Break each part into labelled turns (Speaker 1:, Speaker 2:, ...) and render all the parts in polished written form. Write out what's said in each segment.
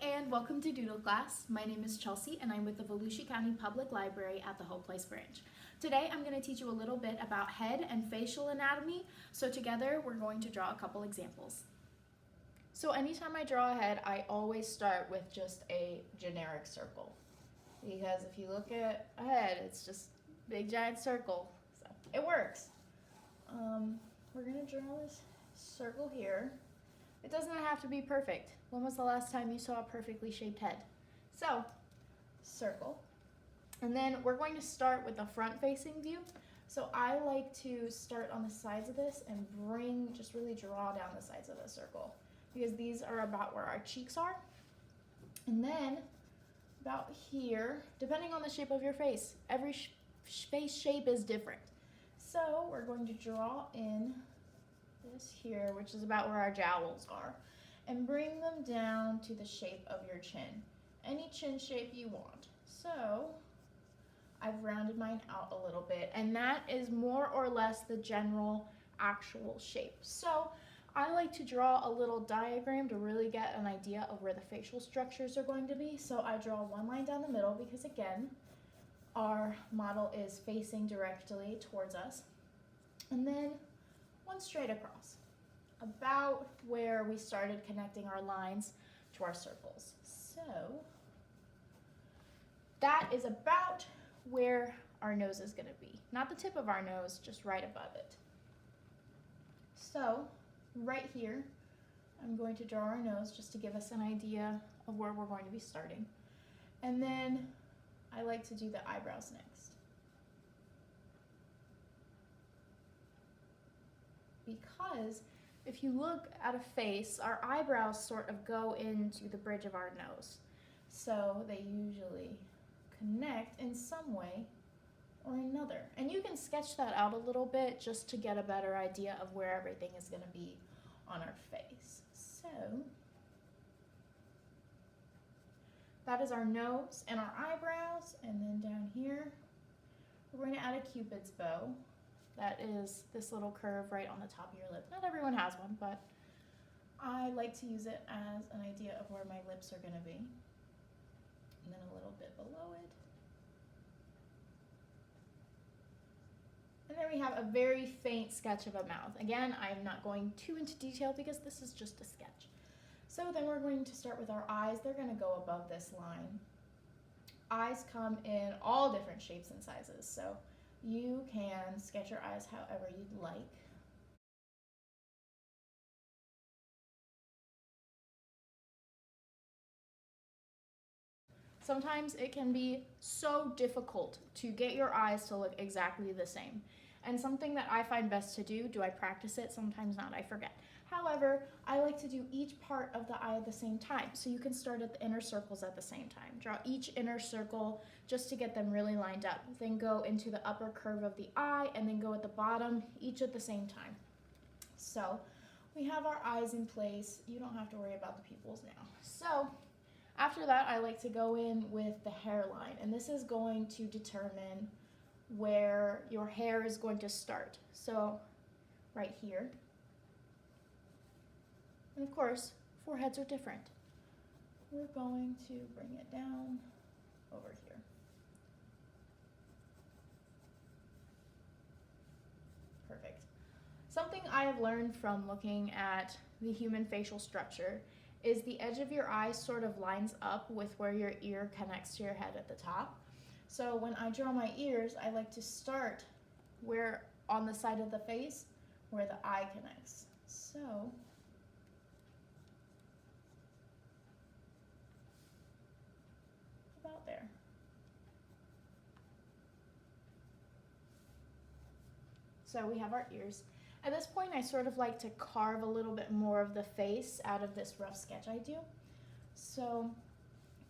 Speaker 1: and welcome to Doodle class. My name is Chelsea and I'm with the Volusia County Public Library at the Hope Place branch. Today I'm going to teach you a little bit about head and facial anatomy, so together we're going to draw a couple examples. So anytime I draw a head, I always start with just a generic circle. Because if you look at a head, it's just a big giant circle, so it works. We're going to draw this circle here. It doesn't have to be perfect. When was the last time you saw a perfectly shaped head? So, circle. And then we're going to start with the front-facing view. So I like to start on the sides of this and just really draw down the sides of the circle, because these are about where our cheeks are. And then about here, depending on the shape of your face, every face shape is different. So we're going to draw in this here, which is about where our jowls are, and bring them down to the shape of your chin. Any chin shape you want. So I've rounded mine out a little bit, and that is more or less the general actual shape. So I like to draw a little diagram to really get an idea of where the facial structures are going to be. So I draw one line down the middle because, again, our model is facing directly towards us. And then one straight across, about where we started connecting our lines to our circles. So that is about where our nose is going to be. Not the tip of our nose, just right above it. So right here, I'm going to draw our nose just to give us an idea of where we're going to be starting. And then I like to do the eyebrows next. Because if you look at a face, our eyebrows sort of go into the bridge of our nose. So they usually connect in some way or another. And you can sketch that out a little bit just to get a better idea of where everything is going to be on our face. So that is our nose and our eyebrows. And then down here, we're going to add a Cupid's bow. That is this little curve right on the top of your lip. Not everyone has one, but I like to use it as an idea of where my lips are going to be. And then a little bit below it. And then we have a very faint sketch of a mouth. Again, I'm not going too into detail because this is just a sketch. So then we're going to start with our eyes. They're going to go above this line. Eyes come in all different shapes and sizes. So you can sketch your eyes however you'd like. Sometimes it can be so difficult to get your eyes to look exactly the same. And something that I find best to do I practice it? Sometimes not, I forget. However, I like to do each part of the eye at the same time. So you can start at the inner circles at the same time. Draw each inner circle just to get them really lined up. Then go into the upper curve of the eye and then go at the bottom, each at the same time. So we have our eyes in place. You don't have to worry about the pupils now. So after that, I like to go in with the hairline. And this is going to determine where your hair is going to start. So right here. And of course, foreheads are different. We're going to bring it down over here. Perfect. Something I have learned from looking at the human facial structure is the edge of your eye sort of lines up with where your ear connects to your head at the top. So when I draw my ears, I like to start where on the side of the face where the eye connects. So about there. So we have our ears. At this point, I sort of like to carve a little bit more of the face out of this rough sketch I do. So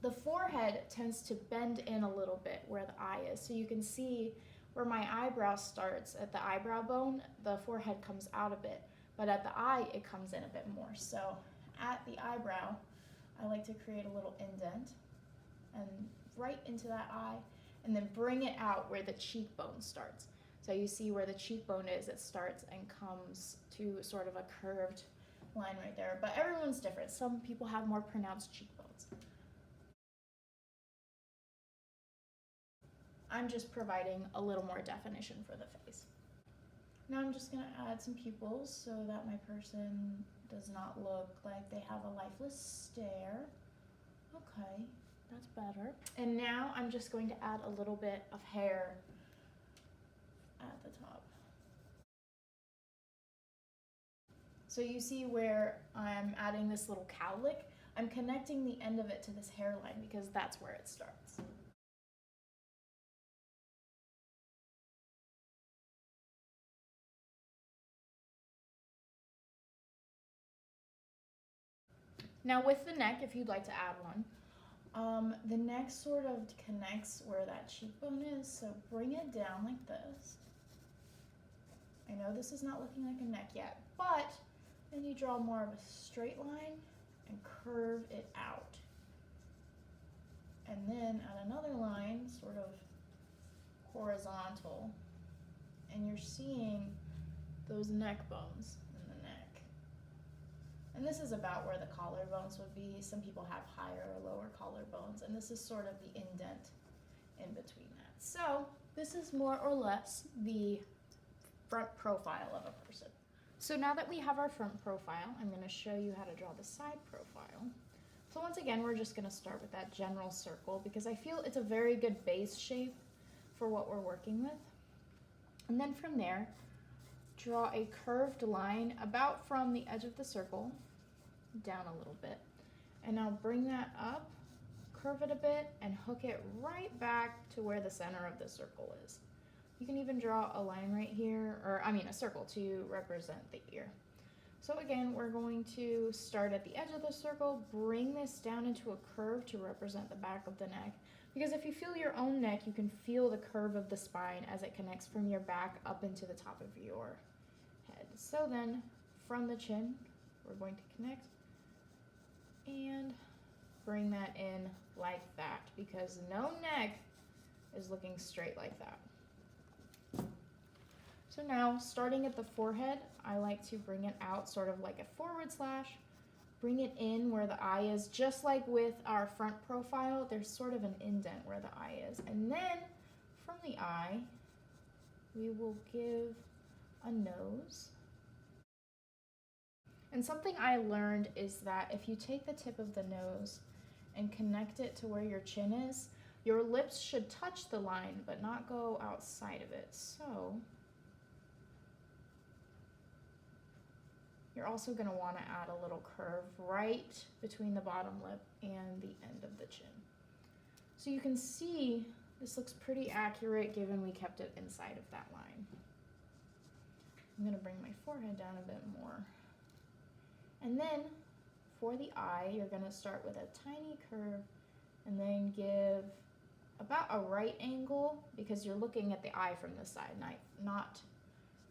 Speaker 1: the forehead tends to bend in a little bit where the eye is. So you can see where my eyebrow starts at the eyebrow bone, the forehead comes out a bit, but at the eye, it comes in a bit more. So at the eyebrow, I like to create a little indent and right into that eye, and then bring it out where the cheekbone starts. So you see where the cheekbone is, it starts and comes to sort of a curved line right there. But everyone's different. Some people have more pronounced cheekbones. sides. I'm just providing a little more definition for the face. Now I'm just going to add some pupils so that my person does not look like they have a lifeless stare. Okay, that's better. And now I'm just going to add a little bit of hair at the top. So you see where I'm adding this little cowlick? I'm connecting the end of it to this hairline because that's where it starts. Now with the neck, if you'd like to add one, the neck sort of connects where that cheekbone is, so bring it down like this. I know this is not looking like a neck yet, but then you draw more of a straight line and curve it out. And then add another line, sort of horizontal, and you're seeing those neck bones in the neck. And this is about where the collarbones would be. Some people have higher or lower collarbones, and this is sort of the indent in between that. So this is more or less the front profile of a person. So now that we have our front profile, I'm going to show you how to draw the side profile. So once again, we're just going to start with that general circle because I feel it's a very good base shape for what we're working with. And then from there, draw a curved line about from the edge of the circle down a little bit. And now bring that up, curve it a bit, and hook it right back to where the center of the circle is. You can even draw a line right here, or a circle to represent the ear. So again, we're going to start at the edge of the circle, bring this down into a curve to represent the back of the neck. Because if you feel your own neck, you can feel the curve of the spine as it connects from your back up into the top of your head. So then, from the chin, we're going to connect and bring that in like that, because no neck is looking straight like that. So now, starting at the forehead, I like to bring it out sort of like a forward slash, bring it in where the eye is, just like with our front profile, there's sort of an indent where the eye is. And then, from the eye, we will give a nose. And something I learned is that if you take the tip of the nose and connect it to where your chin is, your lips should touch the line, but not go outside of it. So you're also going to want to add a little curve right between the bottom lip and the end of the chin. So you can see this looks pretty accurate given we kept it inside of that line. I'm going to bring my forehead down a bit more. And then for the eye, you're going to start with a tiny curve and then give about a right angle because you're looking at the eye from the side, not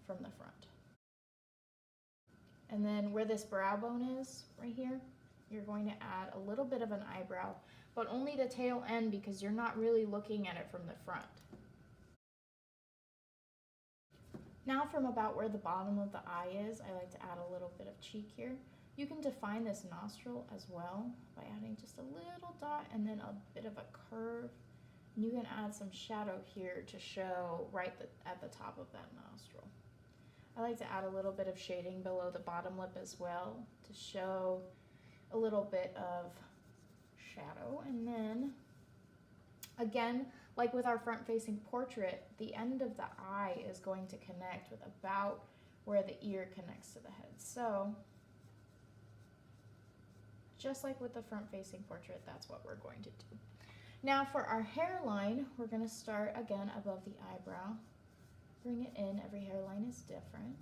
Speaker 1: from the front. And then where this brow bone is, right here, you're going to add a little bit of an eyebrow, but only the tail end because you're not really looking at it from the front. Now from about where the bottom of the eye is, I like to add a little bit of cheek here. You can define this nostril as well by adding just a little dot and then a bit of a curve. And you can add some shadow here to show right at the top of that nostril. I like to add a little bit of shading below the bottom lip as well to show a little bit of shadow. And then, again, like with our front-facing portrait, the end of the eye is going to connect with about where the ear connects to the head. So, just like with the front-facing portrait, that's what we're going to do. Now for our hairline, we're going to start again above the eyebrow. Bring it in, every hairline is different.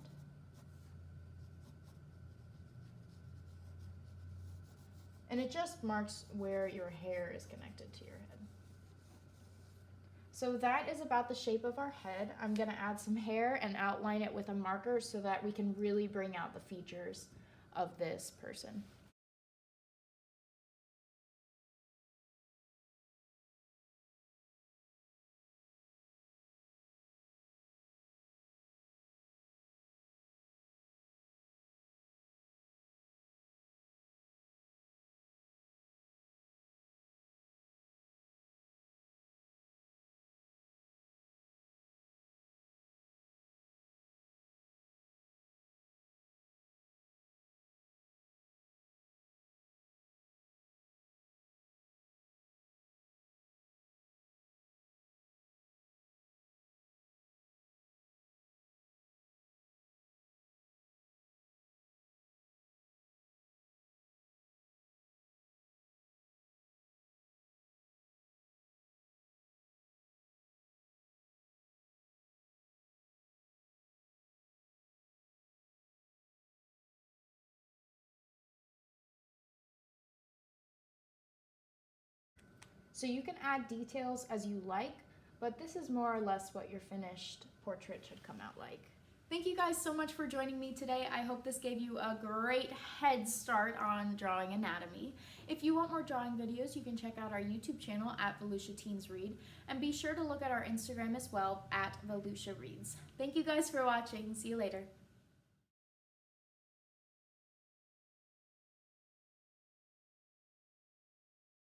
Speaker 1: And it just marks where your hair is connected to your head. So that is about the shape of our head. I'm going to add some hair and outline it with a marker so that we can really bring out the features of this person. So you can add details as you like, but this is more or less what your finished portrait should come out like. Thank you guys so much for joining me today. I hope this gave you a great head start on drawing anatomy. If you want more drawing videos, you can check out our YouTube channel at Volusia Teens Read, and be sure to look at our Instagram as well at Volusia Reads. Thank you guys for watching. See you later.